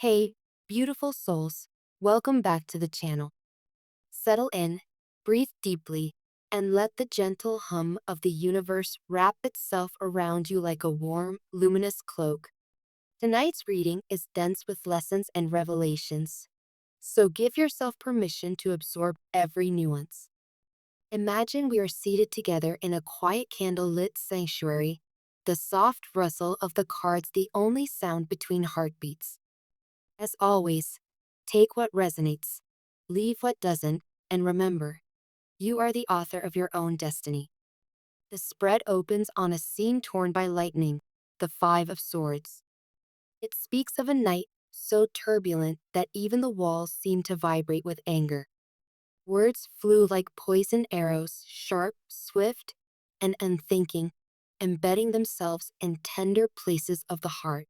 Hey, beautiful souls, welcome back to the channel. Settle in, breathe deeply, and let the gentle hum of the universe wrap itself around you like a warm, luminous cloak. Tonight's reading is dense with lessons and revelations, so give yourself permission to absorb every nuance. Imagine we are seated together in a quiet candle-lit sanctuary, the soft rustle of the cards the only sound between heartbeats. As always, take what resonates, leave what doesn't, and remember, you are the author of your own destiny. The spread opens on a scene torn by lightning, the Five of Swords. It speaks of a night so turbulent that even the walls seem to vibrate with anger. Words flew like poison arrows, sharp, swift, and unthinking, embedding themselves in tender places of the heart.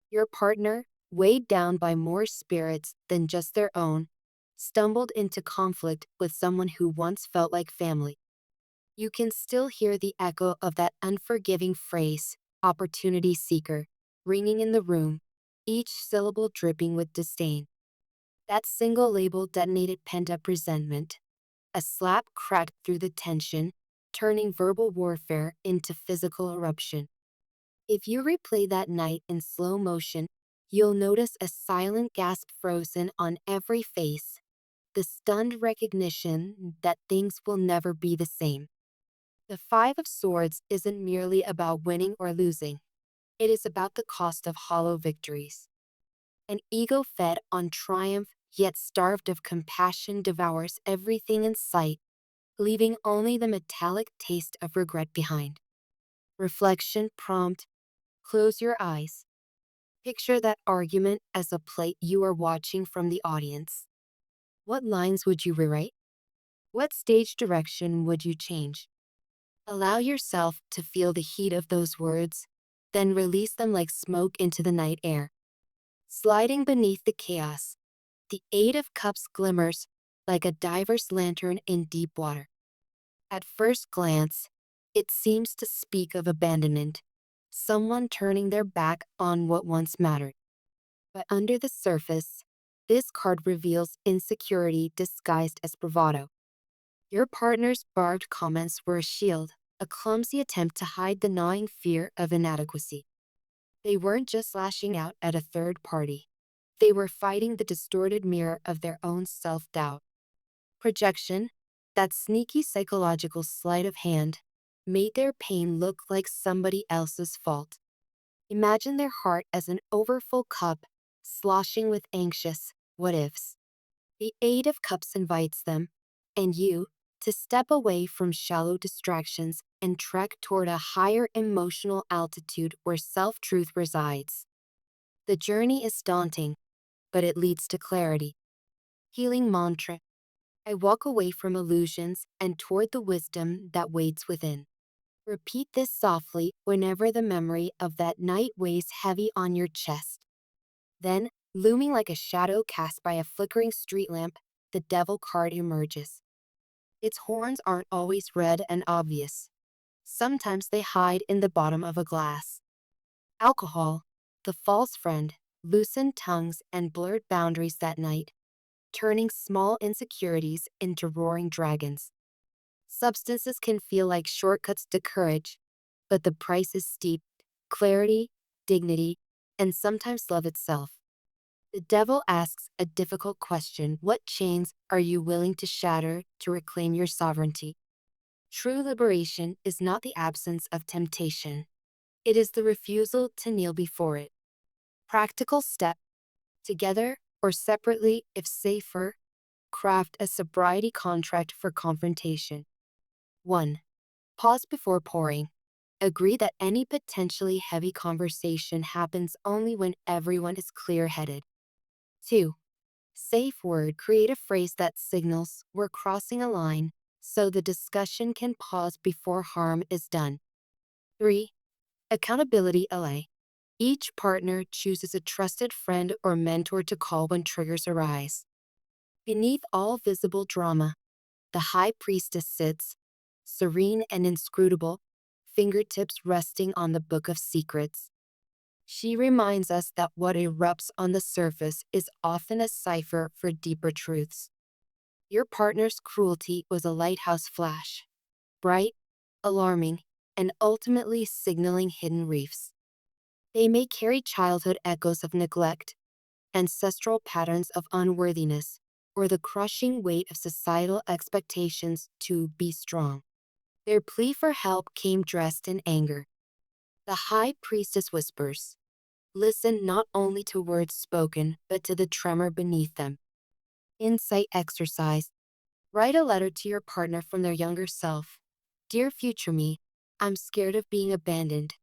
Your partner, weighed down by more spirits than just their own, stumbled into conflict with someone who once felt like family. You can still hear the echo of that unforgiving phrase, opportunity seeker, ringing in the room, each syllable dripping with disdain. That single label detonated pent-up resentment. A slap cracked through the tension, turning verbal warfare into physical eruption. If you replay that night in slow motion, you'll notice a silent gasp frozen on every face, the stunned recognition that things will never be the same. The Five of Swords isn't merely about winning or losing. It is about the cost of hollow victories. An ego fed on triumph, yet starved of compassion, devours everything in sight, leaving only the metallic taste of regret behind. Reflection prompt: close your eyes. Picture that argument as a play you are watching from the audience. What lines would you rewrite? What stage direction would you change? Allow yourself to feel the heat of those words, then release them like smoke into the night air. Sliding beneath the chaos, the Eight of Cups glimmers like a diver's lantern in deep water. At first glance, it seems to speak of abandonment, someone turning their back on what once mattered. But under the surface, this card reveals insecurity disguised as bravado. Your partner's barbed comments were a shield, a clumsy attempt to hide the gnawing fear of inadequacy. They weren't just lashing out at a third party. They were fighting the distorted mirror of their own self-doubt. Projection, that sneaky psychological sleight of hand, made their pain look like somebody else's fault. Imagine their heart as an overfull cup, sloshing with anxious what ifs. The Eight of Cups invites them, and you, to step away from shallow distractions and trek toward a higher emotional altitude where self-truth resides. The journey is daunting, but it leads to clarity. Healing mantra: I walk away from illusions and toward the wisdom that waits within. Repeat this softly whenever the memory of that night weighs heavy on your chest. Then, looming like a shadow cast by a flickering street lamp, the devil card emerges. Its horns aren't always red and obvious. Sometimes they hide in the bottom of a glass. Alcohol, the false friend, loosened tongues and blurred boundaries that night, turning small insecurities into roaring dragons. Substances can feel like shortcuts to courage, but the price is steep: clarity, dignity, and sometimes love itself. The devil asks a difficult question: what chains are you willing to shatter to reclaim your sovereignty? True liberation is not the absence of temptation. It is the refusal to kneel before it. Practical step: together or separately if safer, craft a sobriety contract for confrontation. 1. Pause before pouring. Agree that any potentially heavy conversation happens only when everyone is clear-headed. 2. Safe word: create a phrase that signals we're crossing a line so the discussion can pause before harm is done. 3. Accountability LA. Each partner chooses a trusted friend or mentor to call when triggers arise. Beneath all visible drama, the high priestess sits, serene and inscrutable, fingertips resting on the book of secrets. She reminds us that what erupts on the surface is often a cipher for deeper truths. Your partner's cruelty was a lighthouse flash, bright, alarming, and ultimately signaling hidden reefs. They may carry childhood echoes of neglect, ancestral patterns of unworthiness, or the crushing weight of societal expectations to be strong. Their plea for help came dressed in anger. The high priestess whispers, "Listen not only to words spoken, but to the tremor beneath them." Insight exercise. Write a letter to your partner from their younger self. "Dear future me, I'm scared of being abandoned.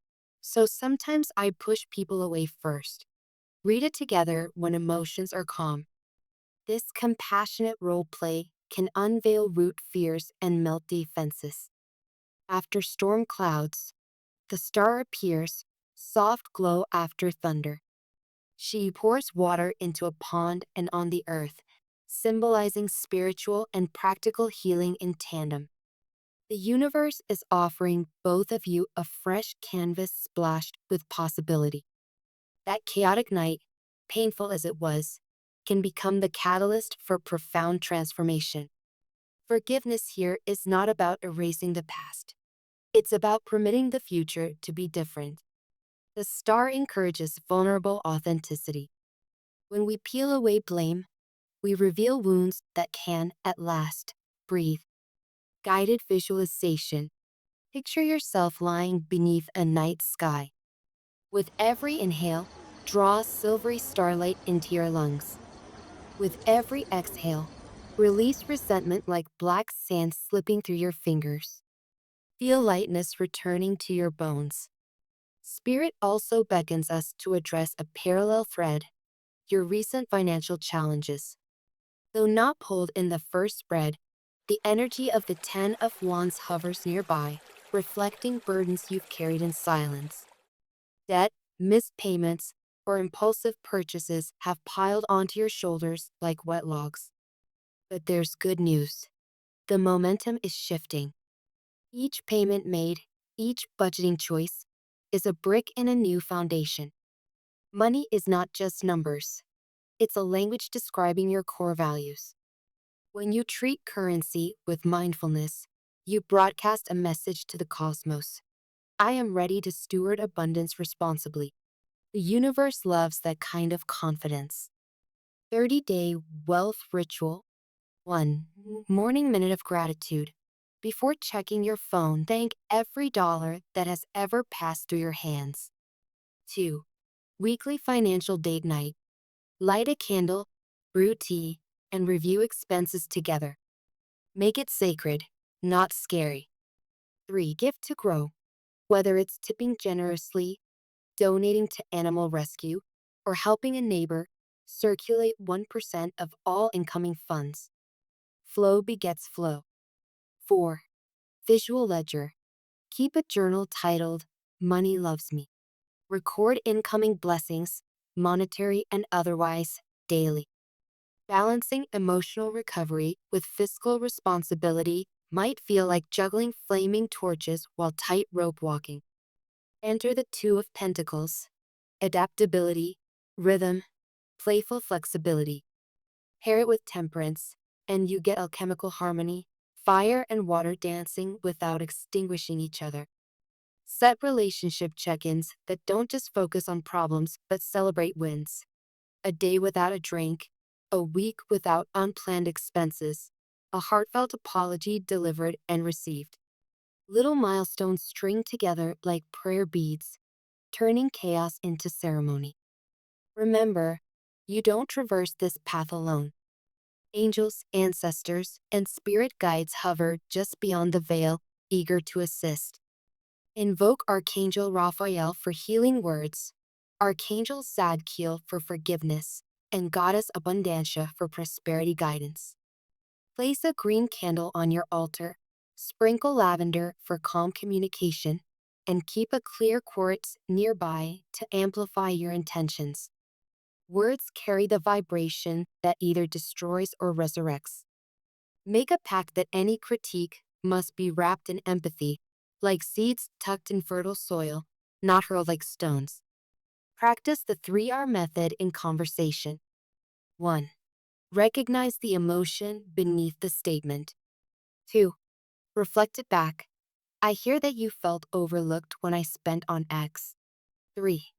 So sometimes I push people away first." Read it together when emotions are calm. This compassionate role play can unveil root fears and melt defenses. After storm clouds, the star appears, soft glow after thunder. She pours water into a pond and on the earth, symbolizing spiritual and practical healing in tandem. The universe is offering both of you a fresh canvas splashed with possibility. That chaotic night, painful as it was, can become the catalyst for profound transformation. Forgiveness here is not about erasing the past. It's about permitting the future to be different. The star encourages vulnerable authenticity. When we peel away blame, we reveal wounds that can, at last, breathe. Guided visualization. Picture yourself lying beneath a night sky. With every inhale, draw silvery starlight into your lungs. With every exhale, release resentment like black sand slipping through your fingers. Feel lightness returning to your bones. Spirit also beckons us to address a parallel thread, your recent financial challenges. Though not pulled in the first spread, the energy of the Ten of Wands hovers nearby, reflecting burdens you've carried in silence. Debt, missed payments, or impulsive purchases have piled onto your shoulders like wet logs. But there's good news. The momentum is shifting. Each payment made, each budgeting choice, is a brick in a new foundation. Money is not just numbers. It's a language describing your core values. When you treat currency with mindfulness, you broadcast a message to the cosmos. I am ready to steward abundance responsibly. The universe loves that kind of confidence. 30-day wealth ritual. 1. Morning minute of gratitude. Before checking your phone, thank every dollar that has ever passed through your hands. 2. Weekly financial date night. Light a candle, brew tea, and review expenses together. Make it sacred, not scary. 3. Gift to grow. Whether it's tipping generously, donating to animal rescue, or helping a neighbor, circulate 1% of all incoming funds. Flow begets flow. 4. Visual ledger. Keep a journal titled "Money Loves Me." Record incoming blessings, monetary and otherwise, daily. Balancing emotional recovery with fiscal responsibility might feel like juggling flaming torches while tightrope walking. Enter the Two of Pentacles. Adaptability, rhythm, playful flexibility. Pair it with temperance, and you get alchemical harmony, fire and water dancing without extinguishing each other. Set relationship check-ins that don't just focus on problems but celebrate wins. A day without a drink, a week without unplanned expenses, a heartfelt apology delivered and received. Little milestones string together like prayer beads, turning chaos into ceremony. Remember, you don't traverse this path alone. Angels, ancestors, and spirit guides hover just beyond the veil, eager to assist. Invoke Archangel Raphael for healing words, Archangel Zadkiel for forgiveness, and Goddess Abundantia for prosperity guidance. Place a green candle on your altar, sprinkle lavender for calm communication, and keep a clear quartz nearby to amplify your intentions. Words carry the vibration that either destroys or resurrects. Make a pact that any critique must be wrapped in empathy, like seeds tucked in fertile soil, not hurled like stones. Practice the 3R method in conversation. 1. Recognize the emotion beneath the statement. 2. Reflect it back. I hear that you felt overlooked when I spent on X. 3.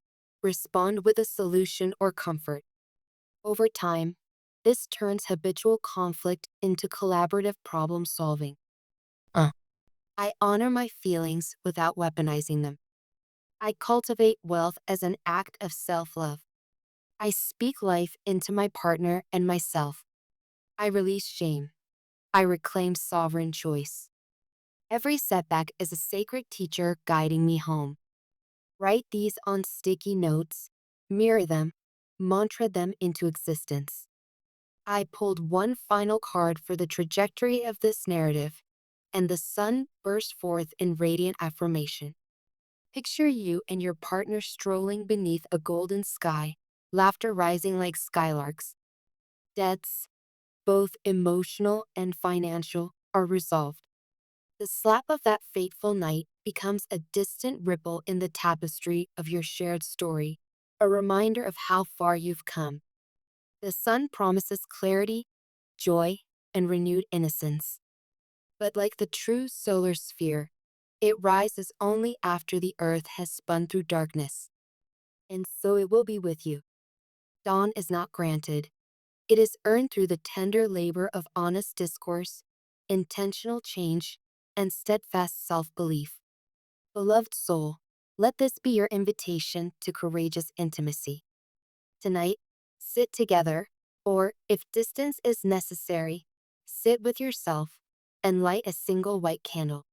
Respond with a solution or comfort. Over time, this turns habitual conflict into collaborative problem solving. I honor my feelings without weaponizing them. I cultivate wealth as an act of self love. I speak life into my partner and myself. I release shame. I reclaim sovereign choice. Every setback is a sacred teacher guiding me home. Write these on sticky notes, mirror them, mantra them into existence. I pulled one final card for the trajectory of this narrative, and the sun burst forth in radiant affirmation. Picture you and your partner strolling beneath a golden sky, laughter rising like skylarks. Debts, both emotional and financial, are resolved. The slap of that fateful night becomes a distant ripple in the tapestry of your shared story, a reminder of how far you've come. The sun promises clarity, joy, and renewed innocence. But like the true solar sphere, it rises only after the earth has spun through darkness. And so it will be with you. Dawn is not granted. It is earned through the tender labor of honest discourse, intentional change, and steadfast self-belief. Beloved soul, let this be your invitation to courageous intimacy. Tonight, sit together, or if distance is necessary, sit with yourself and light a single white candle.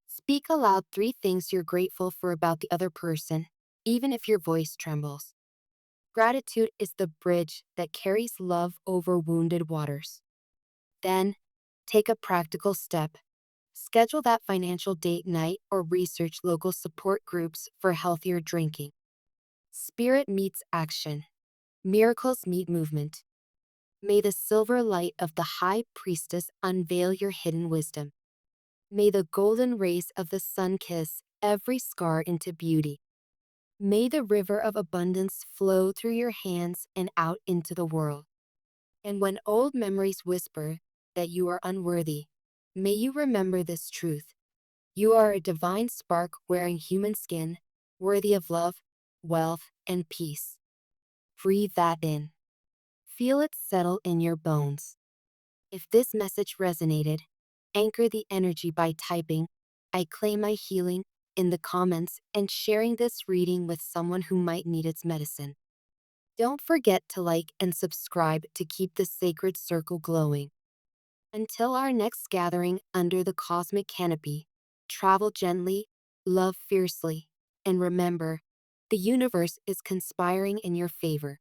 Speak aloud 3 things you're grateful for about the other person, even if your voice trembles. Gratitude is the bridge that carries love over wounded waters. Then, take a practical step. Schedule that financial date night or research local support groups for healthier drinking. Spirit meets action. Miracles meet movement. May the silver light of the high priestess unveil your hidden wisdom. May the golden rays of the sun kiss every scar into beauty. May the river of abundance flow through your hands and out into the world. And when old memories whisper that you are unworthy, may you remember this truth. You are a divine spark wearing human skin, worthy of love, wealth, and peace. Breathe that in. Feel it settle in your bones. If this message resonated, anchor the energy by typing, "I claim my healing," in the comments and sharing this reading with someone who might need its medicine. Don't forget to like and subscribe to keep the sacred circle glowing. Until our next gathering under the cosmic canopy, travel gently, love fiercely, and remember, the universe is conspiring in your favor.